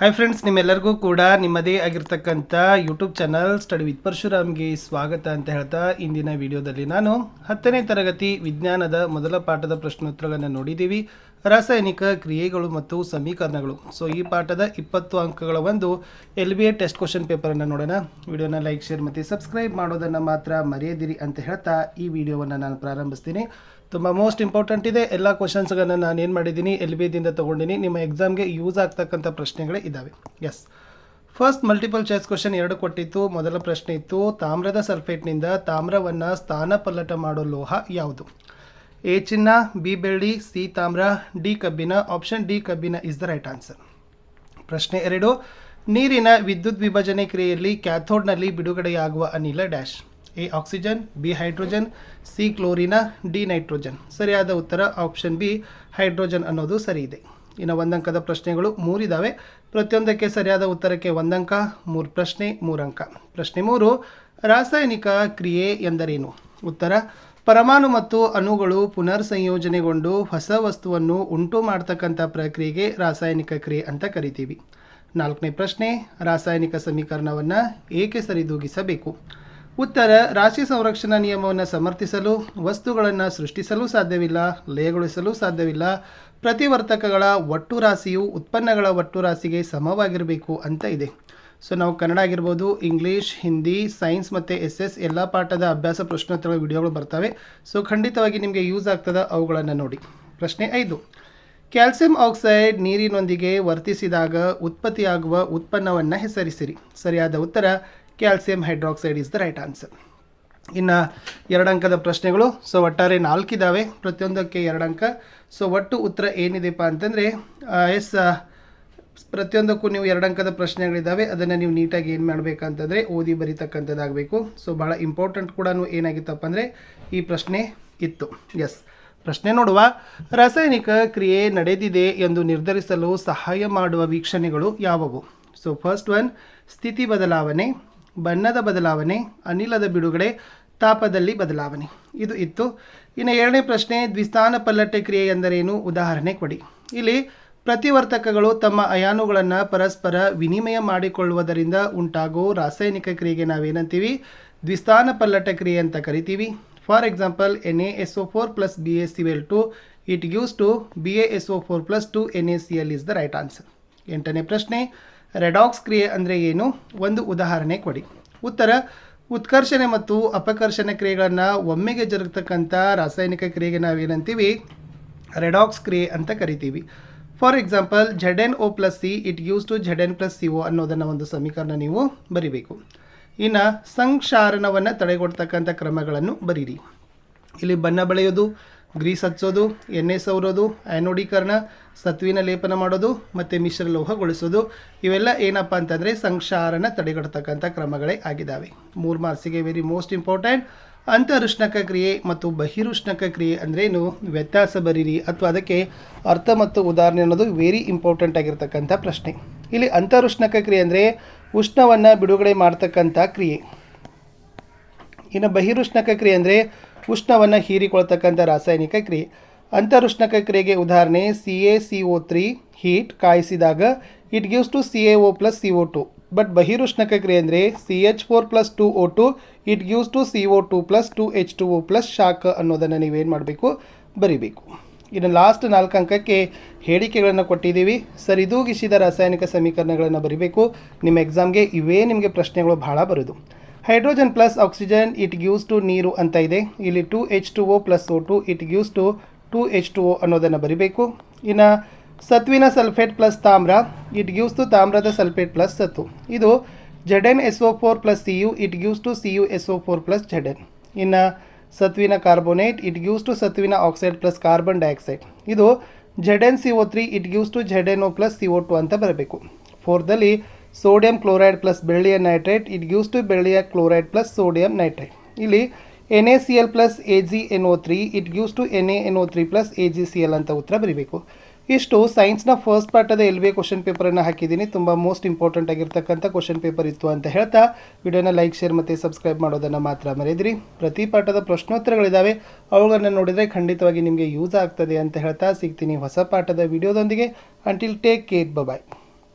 Hi friends, ನಿಮ್ಮೆಲ್ಲರಿಗೂ ಕೂಡ ನಿಮ್ಮದೇ ಆಗಿರ್ತಕ್ಕಂಥ ಯೂಟ್ಯೂಬ್ ಚಾನಲ್ ಸ್ಟಡಿ ವಿತ್ ಪರಶುರಾಮ್ಗೆ ಸ್ವಾಗತ ಅಂತ ಹೇಳ್ತಾ ಇಂದಿನ ವಿಡಿಯೋದಲ್ಲಿ ನಾನು 10ನೇ ತರಗತಿ ವಿಜ್ಞಾನದ ಮೊದಲ ಪಾಠದ ಪ್ರಶ್ನೋತ್ತರಗಳನ್ನು ನೋಡಿದ್ದೀವಿ. ರಾಸಾಯನಿಕ ಕ್ರಿಯೆಗಳು ಮತ್ತು ಸಮೀಕರಣಗಳು. ಸೊ ಈ ಪಾಠದ 20 ಅಂಕಗಳ ಒಂದು LBA ಟೆಸ್ಟ್ ಕ್ವಶನ್ ಪೇಪರನ್ನು ನೋಡೋಣ. ವಿಡಿಯೋನ ಲೈಕ್, ಶೇರ್ ಮತ್ತು ಸಬ್ಸ್ಕ್ರೈಬ್ ಮಾಡೋದನ್ನು ಮಾತ್ರ ಮರೆಯದಿರಿ ಅಂತ ಹೇಳ್ತಾ ಈ ವಿಡಿಯೋವನ್ನು ನಾನು ಪ್ರಾರಂಭಿಸ್ತೀನಿ. ತುಂಬ ಮೋಸ್ಟ್ ಇಂಪಾರ್ಟೆಂಟ್ ಇದೆ. ಎಲ್ಲ ಕ್ವಶನ್ಸ್ಗಳನ್ನು ನಾನು ಏನು ಮಾಡಿದ್ದೀನಿ, LBAದಿಂದ ತೊಗೊಂಡಿನಿ. ನಿಮ್ಮ ಎಕ್ಸಾಮ್ಗೆ ಯೂಸ್ ಆಗ್ತಕ್ಕಂಥ ಪ್ರಶ್ನೆಗಳೇ ಇದ್ದಾವೆ. Yes, first multiple choice question 2 ಕೊಟ್ಟಿತ್ತು. ಮೊದಲ ಪ್ರಶ್ನೆ ಇತ್ತು, ತಾಮ್ರದ ಸಲ್ಫೇಟ್ನಿಂದ ತಾಮ್ರವನ್ನು ಸ್ಥಾನಪಲ್ಲಟ ಮಾಡೋ ಲೋಹ ಯಾವುದು? ಎ ಚಿನ್ನ, ಬಿ ಬೆಳ್ಳಿ, ಸಿ ತಾಮ್ರ, ಡಿ ಕಬ್ಬಿಣ. ಆಪ್ಷನ್ ಡಿ ಕಬ್ಬಿಣ ಇಸ್ ದ ರೈಟ್ ಆನ್ಸರ್. ಪ್ರಶ್ನೆ 2, ನೀರಿನ ವಿದ್ಯುತ್ ವಿಭಜನೆ ಕ್ರಿಯೆಯಲ್ಲಿ ಕ್ಯಾಥೋಡ್ನಲ್ಲಿ ಬಿಡುಗಡೆಯಾಗುವ ಅನಿಲ dash. A oxygen, B hydrogen, C chlorine, D nitrogen. ಸರಿಯಾದ ಉತ್ತರ ಆಪ್ಷನ್ ಬಿ ಹೈಡ್ರೋಜನ್ ಅನ್ನೋದು ಸರಿ ಇದೆ. ಇನ್ನು 1 ಅಂಕದ ಪ್ರಶ್ನೆಗಳು 3 ಇದ್ದಾವೆ. ಪ್ರತಿಯೊಂದಕ್ಕೆ ಸರಿಯಾದ ಉತ್ತರಕ್ಕೆ 1 ಅಂಕ, 3 ಪ್ರಶ್ನೆ 3 ಅಂಕ. ಪ್ರಶ್ನೆ 3, ರಾಸಾಯನಿಕ ಕ್ರಿಯೆ ಎಂದರೇನು? ಉತ್ತರ, ಪರಮಾಣು ಮತ್ತು ಅಣುಗಳು ಪುನರ್ ಸಂಯೋಜನೆಗೊಂಡು ಹೊಸ ವಸ್ತುವನ್ನು ಉಂಟು ಮಾಡ್ತಕ್ಕಂಥ ಪ್ರಕ್ರಿಯೆಗೆ ರಾಸಾಯನಿಕ ಕ್ರಿಯೆ ಅಂತ ಕರಿತೀವಿ. 4ನೇ ಪ್ರಶ್ನೆ, ರಾಸಾಯನಿಕ ಸಮೀಕರಣವನ್ನು ಏಕೆ ಸರಿದೂಗಿಸಬೇಕು? ಉತ್ತರ, ರಾಶಿ ಸಂರಕ್ಷಣಾ ನಿಯಮವನ್ನು ಸಮರ್ಥಿಸಲು ವಸ್ತುಗಳನ್ನು ಸೃಷ್ಟಿಸಲು ಸಾಧ್ಯವಿಲ್ಲ, ಲಯಗೊಳಿಸಲು ಸಾಧ್ಯವಿಲ್ಲ. ಪ್ರತಿವರ್ತಕಗಳ ಒಟ್ಟು ರಾಶಿಯು ಉತ್ಪನ್ನಗಳ ಒಟ್ಟು ರಾಶಿಗೆ ಸಮವಾಗಿರಬೇಕು ಅಂತ ಇದೆ. ಸೊ ನಾವು ಕನ್ನಡ ಆಗಿರ್ಬೋದು, ಇಂಗ್ಲೀಷ್, ಹಿಂದಿ, ಸೈನ್ಸ್ ಮತ್ತು SS ಎಲ್ಲ ಪಾಠದ ಅಭ್ಯಾಸ ಪ್ರಶ್ನೋತ್ತರಗಳ ವಿಡಿಯೋಗಳು ಬರ್ತವೆ. ಸೊ ಖಂಡಿತವಾಗಿ ನಿಮಗೆ ಯೂಸ್ ಆಗ್ತದೆ, ಅವುಗಳನ್ನು ನೋಡಿ. ಪ್ರಶ್ನೆ 5, ಕ್ಯಾಲ್ಸಿಯಂ ಆಕ್ಸೈಡ್ ನೀರಿನೊಂದಿಗೆ ವರ್ತಿಸಿದಾಗ ಉತ್ಪತ್ತಿಯಾಗುವ ಉತ್ಪನ್ನವನ್ನು ಹೆಸರಿಸಿರಿ. ಸರಿಯಾದ ಉತ್ತರ calcium hydroxide is the right answer. ಇನ್ನು 2 ಅಂಕದ ಪ್ರಶ್ನೆಗಳು. ಸೊ ಒಟ್ಟಾರೆ 4 ಇದ್ದಾವೆ, ಪ್ರತಿಯೊಂದಕ್ಕೆ 2 ಅಂಕ. ಸೊ ಒಟ್ಟು ಉತ್ತರ ಏನಿದೆಪ್ಪ ಅಂತಂದರೆ ಪ್ರತಿಯೊಂದಕ್ಕೂ ನೀವು 2 ಅಂಕದ ಪ್ರಶ್ನೆಗಳಿದ್ದಾವೆ. ಅದನ್ನು ನೀವು ನೀಟಾಗಿ ಏನು ಮಾಡಬೇಕಂತಂದರೆ ಓದಿ ಬರೀತಕ್ಕಂಥದ್ದಾಗಬೇಕು. ಸೊ ಭಾಳ ಇಂಪಾರ್ಟೆಂಟ್ ಕೂಡ ಏನಾಗಿತ್ತಪ್ಪ ಅಂದರೆ ಈ ಪ್ರಶ್ನೆ ಇತ್ತು. ಎಸ್, ಪ್ರಶ್ನೆ ನೋಡುವ, ರಾಸಾಯನಿಕ ಕ್ರಿಯೆ ನಡೆದಿದೆ ಎಂದು ನಿರ್ಧರಿಸಲು ಸಹಾಯ ಮಾಡುವ ವೀಕ್ಷಣೆಗಳು ಯಾವುವು? ಸೊ ಫಸ್ಟ್ ಒನ್, ಸ್ಥಿತಿ ಬದಲಾವಣೆ, ಬಣ್ಣದ ಬದಲಾವಣೆ, ಅನಿಲದ ಬಿಡುಗಡೆ, ತಾಪದಲ್ಲಿ ಬದಲಾವಣೆ. ಇದು ಇತ್ತು. ಇನ್ನು 2ನೇ ಪ್ರಶ್ನೆ, ದ್ವಿಸ್ಥಾನ ಪಲ್ಲಟ ಕ್ರಿಯೆ ಎಂದರೇನು? ಉದಾಹರಣೆ ಕೊಡಿ. ಇಲ್ಲಿ ಪ್ರತಿವರ್ತಕಗಳು ತಮ್ಮ ಅಯಾನುಗಳನ್ನು ಪರಸ್ಪರ ವಿನಿಮಯ ಮಾಡಿಕೊಳ್ಳುವುದರಿಂದ ಉಂಟಾಗೋ ರಾಸಾಯನಿಕ ಕ್ರಿಯೆಗೆ ನಾವೇನಂತೀವಿ? ದ್ವಿಸ್ಥಾನ ಪಲ್ಲಟ ಕ್ರಿಯೆ ಅಂತ ಕರಿತೀವಿ. For example, NaSO4 plus BaCl2 it gives to BaSO4 plus 2 NaCl is the right answer. 8ನೇ ಪ್ರಶ್ನೆ, ರೆಡಾಕ್ಸ್ ಕ್ರಿಯೆ ಅಂದರೆ ಏನು? ಒಂದು ಉದಾಹರಣೆ ಕೊಡಿ. ಉತ್ತರ, ಉತ್ಕರ್ಷಣೆ ಮತ್ತು ಅಪಕರ್ಷಣ ಕ್ರಿಯೆಗಳನ್ನು ಒಮ್ಮೆಗೆ ಜರುಗತಕ್ಕಂಥ ರಾಸಾಯನಿಕ ಕ್ರಿಯೆಗೆ ನಾವೇನಂತೀವಿ? ರೆಡಾಕ್ಸ್ ಕ್ರಿಯೆ ಅಂತ ಕರಿತೀವಿ. For example, ZnO plus C it gives to Zn plus CO ಅನ್ನೋದನ್ನು ಒಂದು ಸಮೀಕರಣ ನೀವು ಬರಿಬೇಕು. ಇನ್ನು ಸಂಕ್ಷಾರಣವನ್ನು ತಡೆಗಟ್ಟತಕ್ಕಂಥ ಕ್ರಮಗಳನ್ನು ಬರೀರಿ. ಇಲ್ಲಿ ಬಣ್ಣ ಬಳೆಯೋದು, ಗ್ರೀಸ್ ಹಚ್ಚೋದು, ಎಣ್ಣೆ ಸವರೋದು, ಆ್ಯನೋಡೀಕರಣ, ಸತ್ವಿನ ಲೇಪನ ಮಾಡೋದು ಮತ್ತು ಮಿಶ್ರಲೋಹಗೊಳಿಸೋದು. ಇವೆಲ್ಲ ಏನಪ್ಪ ಅಂತಂದರೆ ಸಂಕ್ಷಾರಣ ತಡೆಗಟ್ಟತಕ್ಕಂಥ ಕ್ರಮಗಳೇ ಆಗಿದ್ದಾವೆ. 3 ಮಾರ್ಕ್ಸಿಗೆ ವೆರಿ ಮೋಸ್ಟ್ ಇಂಪಾರ್ಟೆಂಟ್. ಅಂತರುಷ್ಣಕ ಕ್ರಿಯೆ ಮತ್ತು ಬಹಿರುಷ್ಣಕ ಕ್ರಿಯೆ ಅಂದ್ರೇನು ವ್ಯತ್ಯಾಸ ಬರೀರಿ, ಅಥವಾ ಅದಕ್ಕೆ ಅರ್ಥ ಮತ್ತು ಉದಾಹರಣೆ ಅನ್ನೋದು ವೆರಿ ಇಂಪಾರ್ಟೆಂಟ್ ಆಗಿರ್ತಕ್ಕಂಥ ಪ್ರಶ್ನೆ. ಇಲ್ಲಿ ಅಂತರುಷ್ಣಕ ಕ್ರಿಯೆ ಅಂದರೆ ಉಷ್ಣವನ್ನು ಬಿಡುಗಡೆ ಮಾಡ್ತಕ್ಕಂಥ ಕ್ರಿಯೆ. ಇನ್ನು ಬಹಿರುಷ್ಣಕ ಕ್ರಿಯೆ ಅಂದರೆ ಉಷ್ಣವನ್ನು ಹೀರಿಕೊಳ್ತಕ್ಕಂಥ ರಾಸಾಯನಿಕ ಕ್ರಿಯೆ. ಅಂತರುಷ್ಣಕ ಕ್ರಿಯೆಗೆ ಉದಾಹರಣೆ CaCO3 ಹೀಟ್ ಕಾಯಿಸಿದಾಗ it gives to CaO plus CO2. But ಬಹಿರುಷ್ಣಕ ಕ್ರಿಯೆ ಅಂದರೆ CH4 plus 2O2 it gives to CO2 plus 2H2O plus ಶಾಖ ಅನ್ನೋದನ್ನು ನೀವೇನು ಮಾಡಬೇಕು? ಬರಿಬೇಕು. ಇನ್ನು ಲಾಸ್ಟ್ 4 ಅಂಕಕ್ಕೆ ಹೇಳಿಕೆಗಳನ್ನು ಕೊಟ್ಟಿದ್ದೀವಿ. ಸರಿದೂಗಿಸಿದ ರಾಸಾಯನಿಕ ಸಮೀಕರಣಗಳನ್ನು ಬರಿಬೇಕು. ನಿಮ್ಮ ಎಕ್ಸಾಮ್ಗೆ ಇವೇ ನಿಮಗೆ ಪ್ರಶ್ನೆಗಳು ಭಾಳ ಬರೋದು. Hydrogen plus oxygen it gives to ನೀರು ಅಂತ ಇದೆ. ಇಲ್ಲಿ 2H2O plus O2 it gives to 2H2O ಅನ್ನೋದನ್ನು ಬರಿಬೇಕು. ಇನ್ನು ಸತ್ವಿನ ಸಲ್ಫೇಟ್ ಪ್ಲಸ್ ತಾಮ್ರ ಇಟ್ ಗಿವ್ಸ್ ಟು ತಾಮ್ರದ ಸಲ್ಫೇಟ್ ಪ್ಲಸ್ ಸತ್ತು. ಇದು ZnSO4 plus Cu it gives to CuSO4 plus Zn. ಇನ್ನು ಸತ್ವಿನ ಕಾರ್ಬೋನೇಟ್ ಇಟ್ ಗಿವ್ಸ್ ಟು ಸತ್ವಿನ ಆಕ್ಸೈಡ್ ಪ್ಲಸ್ ಕಾರ್ಬನ್ ಡೈಆಕ್ಸೈಡ್. ಇದು ZnCO3 it gives to ZnO plus CO2 ಅಂತ ಬರಬೇಕು. 4ರಲ್ಲಿ ಸೋಡಿಯಂ ಕ್ಲೋರೈಡ್ ಪ್ಲಸ್ ಬೆಳ್ಳಿಯ ನೈಟ್ರೇಟ್ ಇಟ್ ಗಿವ್ಸ್ ಟು ಬೆಳ್ಳಿಯ chloride plus sodium nitrate. ಇಲ್ಲಿ NaCl plus AgNO3 it gives to NaNO3 plus AgCl ಅಂತ ಉತ್ತರ ಬರೀಬೇಕು. ಇಷ್ಟು ಸೈನ್ಸ್ನ ಫಸ್ಟ್ ಪಾರ್ಟದ LBA ಕ್ವಶನ್ ಪೇಪರನ್ನು ಹಾಕಿದ್ದೀನಿ. ತುಂಬ ಮೋಸ್ಟ್ ಇಂಪಾರ್ಟೆಂಟ್ ಆಗಿರ್ತಕ್ಕಂಥ ಕ್ವಶನ್ ಪೇಪರ್ ಇತ್ತು ಅಂತ ಹೇಳ್ತಾ ವಿಡಿಯೋನ ಲೈಕ್, ಶೇರ್ ಮತ್ತು ಸಬ್ಸ್ಕ್ರೈಬ್ ಮಾಡೋದನ್ನು ಮಾತ್ರ ಮರೆಯದಿರಿ. ಪ್ರತಿ ಪಾಠದ ಪ್ರಶ್ನೋತ್ತರಗಳಿದ್ದಾವೆ, ಅವುಗಳನ್ನು ನೋಡಿದರೆ ಖಂಡಿತವಾಗಿ ನಿಮಗೆ ಯೂಸ್ ಆಗ್ತದೆ ಅಂತ ಹೇಳ್ತಾ ಸಿಗ್ತೀನಿ ಹೊಸ ಪಾಠದ ವಿಡಿಯೋದೊಂದಿಗೆ. ಅಂಟಿಲ್ ಟೇಕ್ ಕೇರ್, ಬಾಯ್.